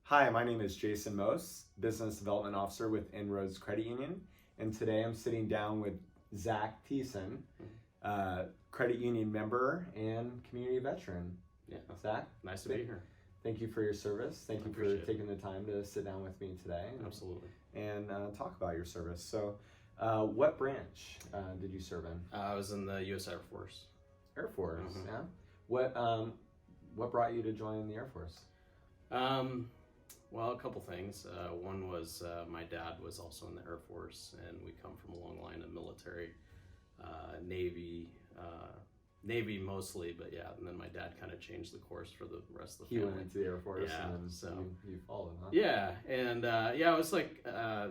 Hi, my name is Jason Mose, Business Development Officer with InRoads Credit Union, and today I'm sitting down with Zack Thiessen, credit union member and community veteran. Yeah, Zack, nice to be here. Thank you for your service. Thank you for taking the time to sit down with me today. Absolutely. And talk about your service. So, what branch did you serve in? I was in the U.S. Air Force. Air Force, Mhm. yeah. What brought you to join the Air Force? Well, a couple things. One was my dad was also in the Air Force, and we come from a long line of military, Navy mostly, but yeah. And then my dad kind of changed the course for the rest of the He family. went into the Air Force, Yeah, and then so you followed, huh? yeah, and it was like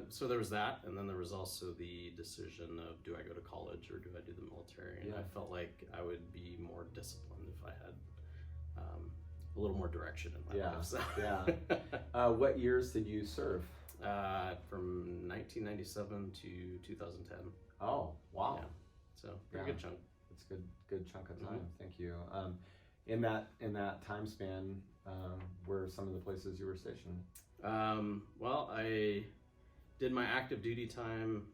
so there was that, and then there was also the decision of do I go to college or do I do the military? And I felt like I would be more disciplined if I had a little more direction in my life. So. Yeah. What years did you serve? From 1997 to 2010. Oh, wow. Yeah. So pretty good chunk. It's good chunk of time. Thank you. In that time span, where are some of the places you were stationed? Well, I did my active duty time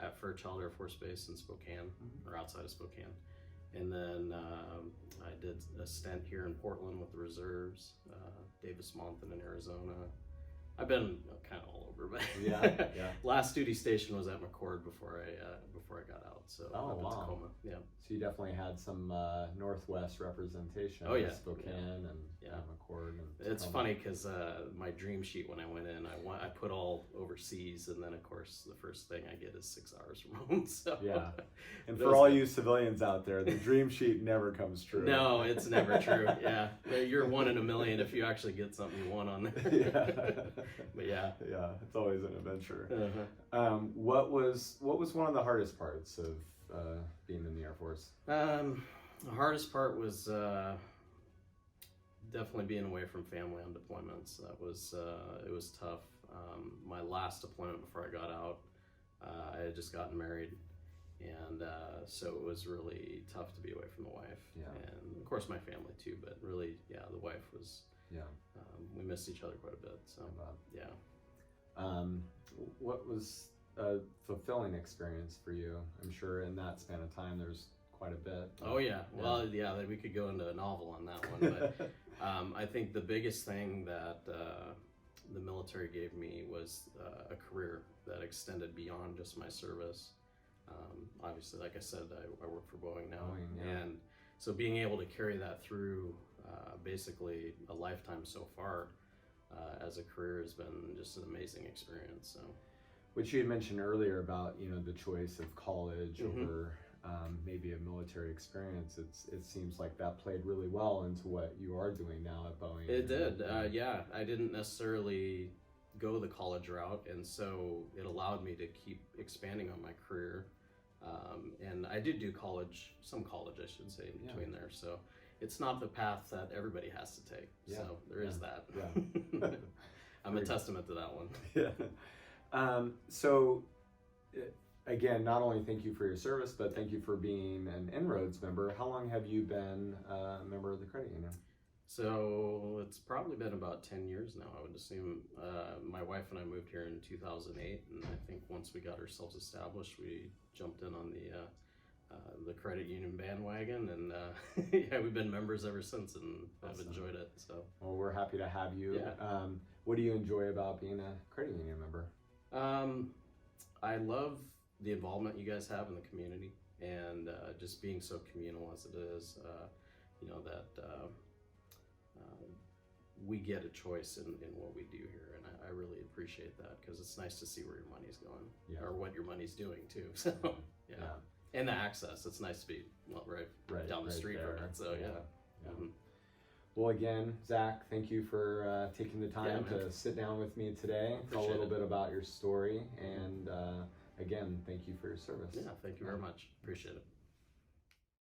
at Fairchild Air Force Base in Spokane, or outside of Spokane. And then I did a stint here in Portland with the reserves, Davis-Monthan in Arizona. I've been kind of all over, but yeah. Last duty station was at McCord before I got out. So up in Tacoma. Yeah. So you definitely had some Northwest representation. Oh yeah, Spokane and McCord. And it's funny because my dream sheet when I went in, I put all overseas, and then of course the first thing I get is 6 hours from home. So yeah. And for all you civilians out there, the dream sheet never comes true. No, it's never true. Yeah, you're 1 in a million if you actually get something you want on there. Yeah. But yeah, it's always an adventure. What was one of the hardest parts of being in the Air Force? The hardest part was definitely being away from family on deployments. That was it was tough. My last deployment before I got out, I had just gotten married, and so it was really tough to be away from the wife. And of course my family too, but really, the wife was. We missed each other quite a bit. So what was a fulfilling experience for you? I'm sure in that span of time there's quite a bit. Oh yeah. Well, we could go into a novel on that one, but I think the biggest thing that the military gave me was a career that extended beyond just my service. Obviously, like I said, I work for Boeing now, and so being able to carry that through basically a lifetime so far as a career has been just an amazing experience. So, which you had mentioned earlier about the choice of college over maybe a military experience. It seems like that played really well into what you are doing now at Boeing. It did. I didn't necessarily go the college route, and so it allowed me to keep expanding on my career. And I did do some college, I should say, in between there. So it's not the path that everybody has to take. So there is that. Yeah. I'm a testament to that one. So again, not only thank you for your service, but thank you for being an InRoads member. How long have you been a member of the credit union? So it's probably been about 10 years now, I would assume. My wife and I moved here in 2008, and I think once we got ourselves established, we jumped in on the credit union bandwagon, and we've been members ever since, and I've enjoyed it. So well, we're happy to have you. What do you enjoy about being a credit union member? I love the involvement you guys have in the community, and just being so communal as it is. That we get a choice in what we do here, and I really appreciate that, because it's nice to see where your money's going, or what your money's doing too. So and the access, it's nice to be right down the street from it. So Well, again, Zack, thank you for taking the time to sit down with me today, tell a little bit about your story, and again, thank you for your service. Yeah, thank you very much. Appreciate it.